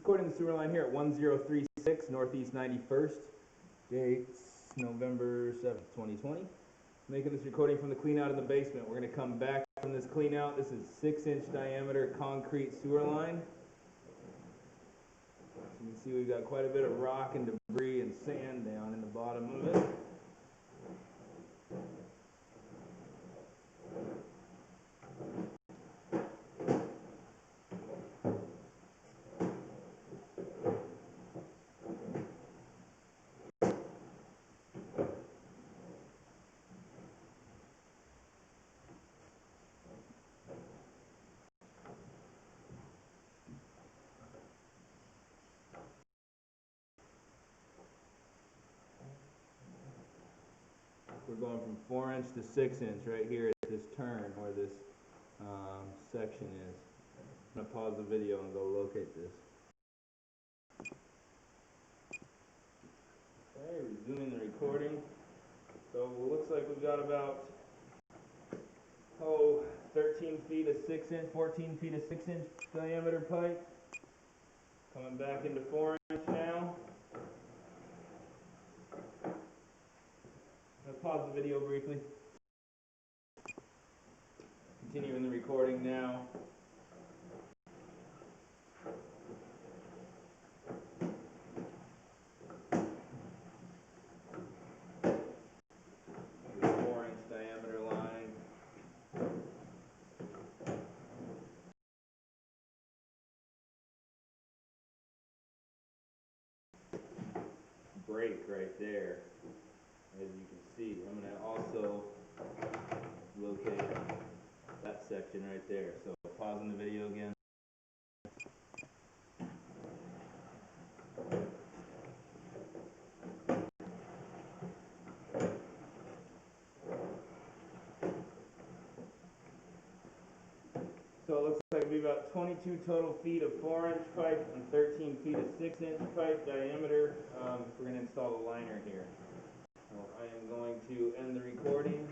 Recording the sewer line here at 1036 Northeast 91st. Dates November 7th, 2020. Making this recording from the clean out in the basement. We're going to come back from this clean out. This is 6-inch diameter concrete sewer line. So you can see we've got quite a bit of rock and debris and sand down in the bottom of it. We're going from 4-inch to 6-inch right here at this turn where this section is. I'm going to pause the video and go locate this. Okay, resuming the recording. So it looks like we've got about 13 feet of 6-inch, 14 feet of 6-inch diameter pipe. Coming back into 4-inch now. Pause the video briefly. Continuing the recording now. The 4-inch diameter line. Break right there. As you can see, I'm going to also locate that section right there. So pausing the video again. So it looks like we have about 22 total feet of 4-inch pipe and 13 feet of 6-inch pipe diameter. We're going to install a liner here. So I am going to end the recording.